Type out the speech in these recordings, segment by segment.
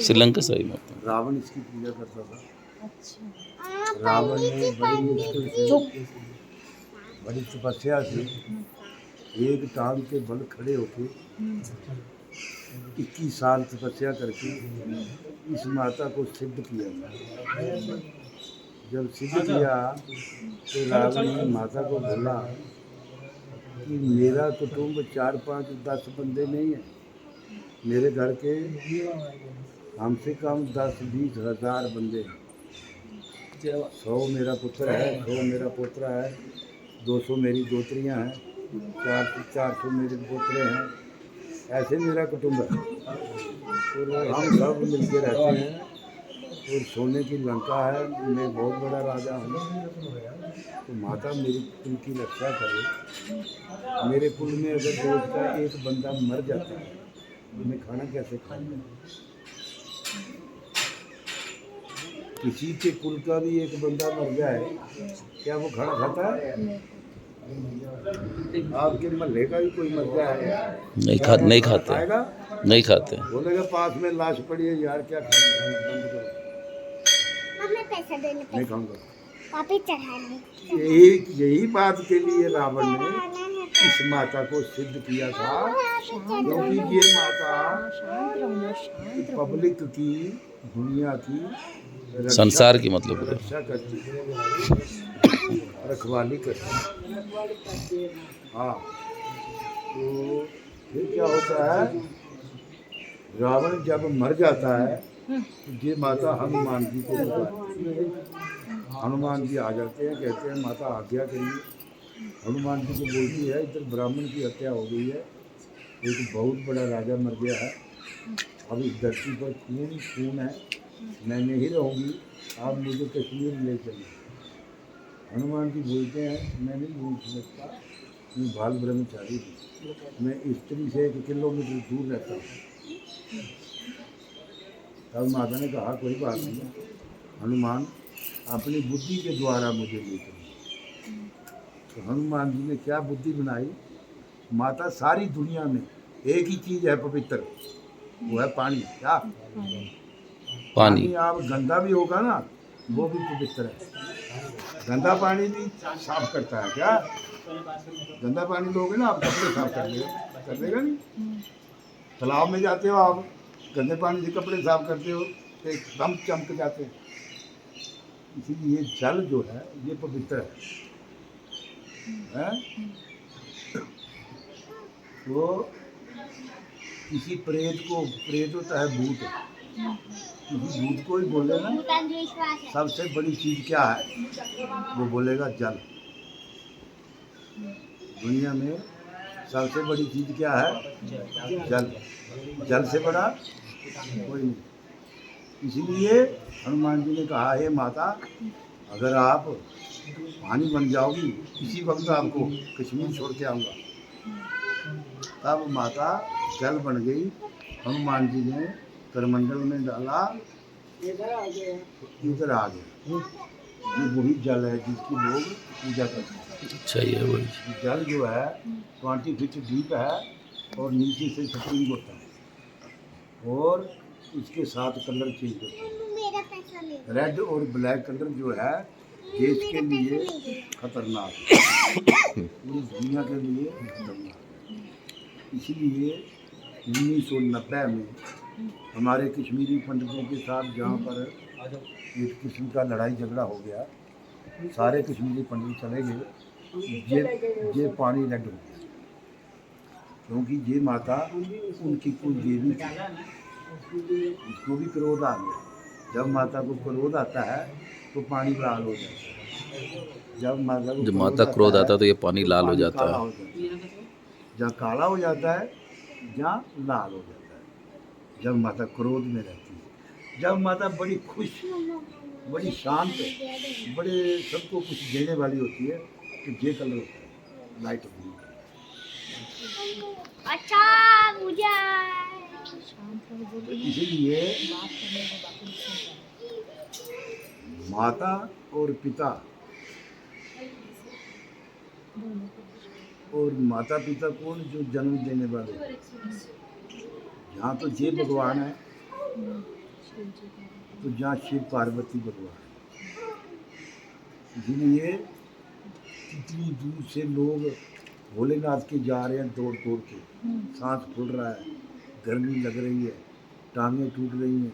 श्रीलंका से आई माता। रावण इसकी पूजा करता था। अच्छा। रावण ने बड़ी मुश्किल से, बड़ी तपस्या से एक टांग के बल खड़े होके 21 साल तपस्या करके इस माता को सिद्ध किया था। जब सिद्ध किया तो रावण ने माता को बोला कि मेरा कुटुंब 4, 5, 10 बंदे नहीं है, मेरे घर के कम से कम 10-20 हज़ार बंदे हैं। 100 मेरा पुत्र है, 100 मेरा पोतरा है, 200 मेरी दोतरियां हैं, 400 मेरे पोतरे हैं, ऐसे मेरा कुटुंब है। और हम सब मिलके रहते हैं और सोने की लंका है, मैं बहुत बड़ा राजा हूँ। तो माता मेरी कुल की रक्षा करे। मेरे कुल में अगर रोज का एक बंदा मर जाता है तो मैं खाना कैसे खाऊंगा? किसी के कुल का भी एक बंदा मर जाए, क्या वो खाना खाता है? आपके महल्ले का भी कोई मर जाए, नहीं खाते, खाएगा? नहीं खाते। बोलेगा पास में लाश पड़ी है यार, क्या खाना, बंद करो, पैसा देने नहीं खाऊंगा। वापिस चढ़ाने। यही बात के लिए रावण ने इस माता को सिद्ध किया था, क्योंकि ये माता पब्लिक की, दुनिया की संसार की मतलब रक्षा करती है, रखवाली करती है। हाँ, तो फिर क्या होता है, रावण जब मर जाता है तो ये माता हनुमान जी को बुलाती है। हनुमान जी आ जाते हैं, कहते हैं माता आज्ञा करिए। हनुमान जी को बोलती है इधर ब्राह्मण की हत्या हो गई है, एक बहुत बड़ा राजा मर गया है, अब इस धरती पर खून ही खून है, मैं नहीं रहूँगी, आप मुझे कश्मीर ले चलिए। हनुमान जी बोलते हैं मैं नहीं भूल सकता, मैं बाल ब्रह्मचारी हूँ, मैं स्त्री से 1 किलोमीटर दूर रहता हूँ। तब माता ने कहा कोई बात नहीं, हनुमान अपनी बुद्धि के द्वारा मुझे ले चलिए। तो हनुमान जी ने क्या बुद्धि बनाई, माता सारी दुनिया में एक ही चीज़ है पवित्र, वो है पानी। क्या पानी? आप गंदा भी होगा ना वो भी पवित्र है, गंदा पानी भी साफ करता है। क्या गंदा पानी लोगे ना आप कपड़े साफ कर लेगा नहीं? तालाब में जाते हो आप, गंदे पानी से कपड़े साफ करते हो तो एकदम चमक जाते हैं। इसीलिए जल जो है ये पवित्र है? तो किसी प्रेत को, प्रेत होता है भूत, किसी भूत को ही बोले ना सबसे बड़ी चीज क्या है, वो बोलेगा जल। दुनिया में सबसे बड़ी चीज क्या है? जल। जल से बड़ा कोई नहीं। इसीलिए हनुमान जी ने कहा हे माता, अगर आप पानी बन जाओगी इसी वक्त आपको कश्मीर छोड़ के आऊँगा। तब माता जल बन गई, हनुमान जी ने करमंडल में डाला, इधर आ गया। ये वही जल है जिसकी लोग पूजा करते हैं। अच्छा, ये वही जल जो है 20 फीट डीप है और नीचे से स्प्रिंग होता है और उसके साथ कलर चेंज होता है। रेड और ब्लैक कलर जो है देश के लिए खतरनाक है, पूरी दुनिया के लिए खतरनाक है। इसलिए 1990 में हमारे कश्मीरी पंडितों के साथ जहाँ पर एक किस्म का लड़ाई झगड़ा हो गया, सारे कश्मीरी पंडित चले गए, ये पानी रेड हो गया, क्योंकि ये माता उनकी कुल देवी थी। इसको भी क्रोध आ गया, जब माता को क्रोध आता है तो पानी लाल हो जाता है। जब माता क्रोध आता है तो ये पानी लाल हो जाता काला है। हो जाता है, जहाँ काला हो जाता है जहाँ लाल हो जाता है, जब माता क्रोध में रहती है। जब माता बड़ी खुश, बड़ी शांत, बड़े सबको कुछ देने वाली होती है तो ये कलर होता है लाइट ब्लू। अच्छा मुझे इसीलिए माता और पिता और माता पिता कौन, जो जन्म देने वाले, यहाँ तो ये भगवान है तो जहाँ शिव पार्वती भगवान, इसलिए कितनी दूर से लोग भोलेनाथ के जा रहे हैं दौड़ दौड़ के, सांस फूल रहा है, गर्मी लग रही है, टांगें टूट रही हैं,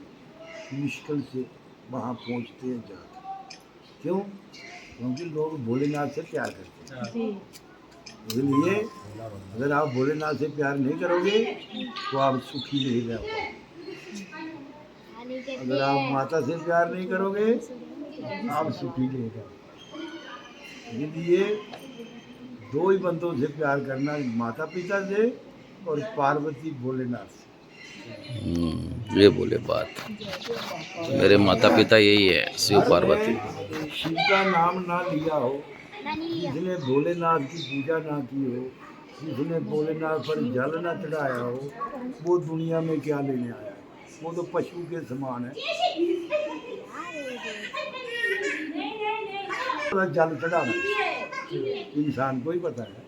मुश्किल से वहाँ पहुँचते हैं जाके। क्यों? क्योंकि लोग भोलेनाथ से प्यार करते हैं। इसलिए अगर आप भोलेनाथ से प्यार नहीं करोगे तो आप सुखी नहीं रह पाओगे। अगर आप माता से प्यार नहीं करोगे आप सुखी नहीं रह पाओगे। इसलिए दो ही बंदों से प्यार करना, माता पिता से और पार्वती भोलेनाथ से। ये बोले बात। मेरे माता पिता यही है, शिव पार्वती। शिव का नाम ना लिया हो, मैंने लिया। जिसने भोलेनाथ की पूजा ना की हो, जिसने भोलेनाथ पर जल ना चढ़ाया हो, वो दुनिया में क्या लेने आया है? वो तो पशु के समान है। जल चढ़ाना इंसान को ही पता है।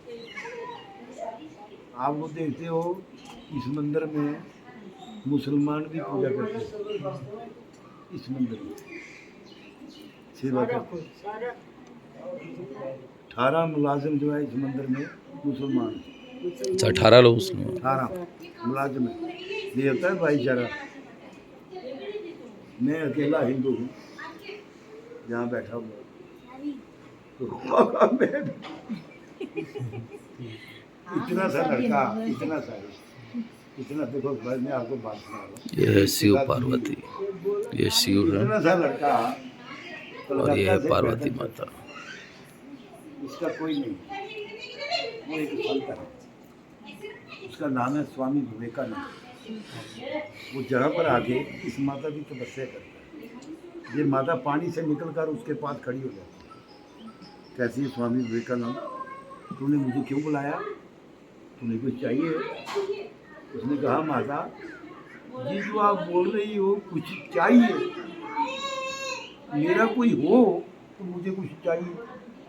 आप लोग देखते हो इस मंदिर में मुसलमान भी पूजा करते हैं, इस मंदिर में सेवा करते हैं। 18 मुलाजिम जो है इस मंदिर में मुसलमान हैं। अच्छा, 18 लोग उसमें। 18 मुलाजिम है। ये होता है भाईचारा। मैं अकेला हिंदू हूँ यहाँ बैठा हुआ, तो मैं इतना सा लड़का, इतना देखो भाई, मैं आपको बात सुना रहा हूँ। ये है शिव पार्वती, ये शिव है इतना सा लड़का और ये है से पार्वती पैदा माता। इसका कोई नहीं, वो एक संत है, उसका नाम है स्वामी विवेकानंद। वो जगह पर आके इस माता की तपस्या करता है। ये माता पानी से निकलकर उसके पास खड़ी हो जाती है। कैसी है स्वामी विवेकानंद, तूने मुझे क्यों बुलाया? तुम्हें कुछ चाहिए? उसने कहा माता जी, जो आप बोल रही हो कुछ चाहिए, मेरा कोई हो तो मुझे कुछ चाहिए,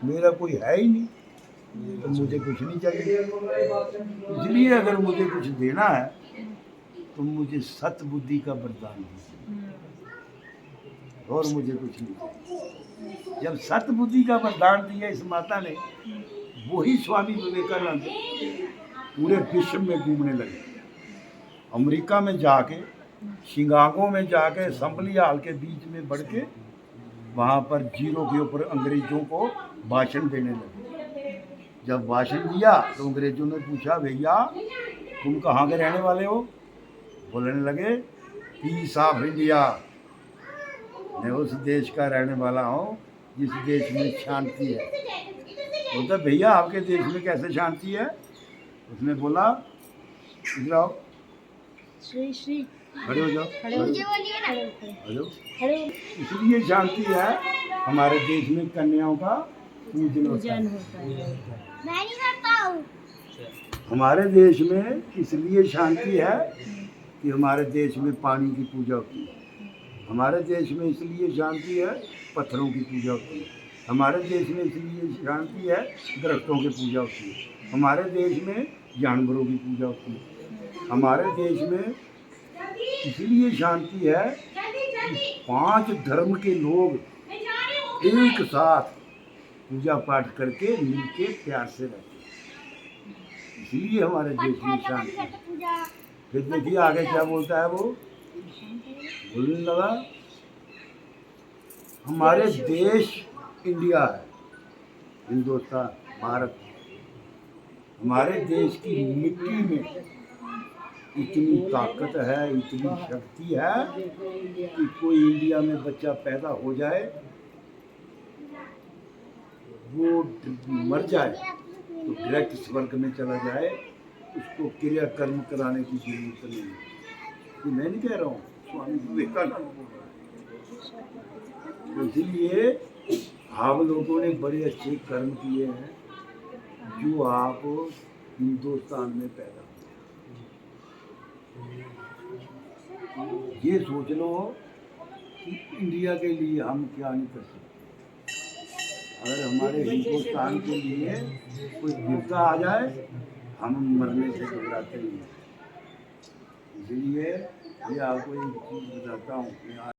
मेरा कोई है ही नहीं तो मुझे कुछ नहीं चाहिए। इसलिए अगर मुझे कुछ देना है तो मुझे सत बुद्धि का वरदान दीजिए, और मुझे कुछ नहीं चाहिए। जब सत बुद्धि का वरदान दिया इस माता ने, वही स्वामी विवेकानंद पूरे विश्व में घूमने लगे। अमेरिका में जाके, शिकागो में जाके असेंबली हॉल के बीच में बढ़ के वहाँ पर जीरो के ऊपर अंग्रेजों को भाषण देने लगे। जब भाषण दिया तो अंग्रेजों ने पूछा, भैया तुम कहाँ के रहने वाले हो? बोलने लगे, पीस ऑफ इंडिया, मैं उस देश का रहने वाला हूँ जिस देश में शांति है। बोलता, भैया आपके देश में कैसे शांति है? उसने बोला, इधर आओ, श्री श्री खड़े हो जाओ, मुझे बोलिए ना। आ जाओ। इसलिए शांति है हमारे देश में कन्याओं का पूजन होता है। मैं नहीं करता हूँ। हमारे देश में इसलिए शांति है कि हमारे देश में पानी की पूजा होती है। हमारे देश में इसलिए शांति है, पत्थरों की पूजा होती है। हमारे देश में इसलिए शांति है, दरख्तों की पूजा होती है। हमारे देश में जानवरों की पूजा होती है। हमारे देश में इसलिए शांति है कि 5 धर्म के लोग एक साथ पूजा पाठ करके मिलके प्यार से रहते हैं। इसलिए हमारे देश में शांति है। फिर देखिए आगे क्या बोलता है वो, बोलने लगा, हमारे देश इंडिया है, हिंदुस्तान, भारत, हमारे देश की मिट्टी में इतनी ताकत है, इतनी शक्ति है कि कोई इंडिया में बच्चा पैदा हो जाए, वो मर जाए तो डायरेक्ट स्वर्ग में चला जाए, उसको क्रियाकर्म कराने की जरूरत नहीं है। तो मैं नहीं कह रहा हूँ, स्वामी विवेकानंद बोल रहा है। तो इसीलिए हम लोगों ने बड़े अच्छे कर्म किए हैं जो आप हिंदुस्तान में पैदा हुए। ये सोच लो कि इंडिया के लिए हम क्या नहीं कर सकते। अगर हमारे हिंदुस्तान के लिए कोई विपदा आ जाए, हम मरने से घबराते नहीं। इसलिए ये आपको एक चीज़ बताता हूँ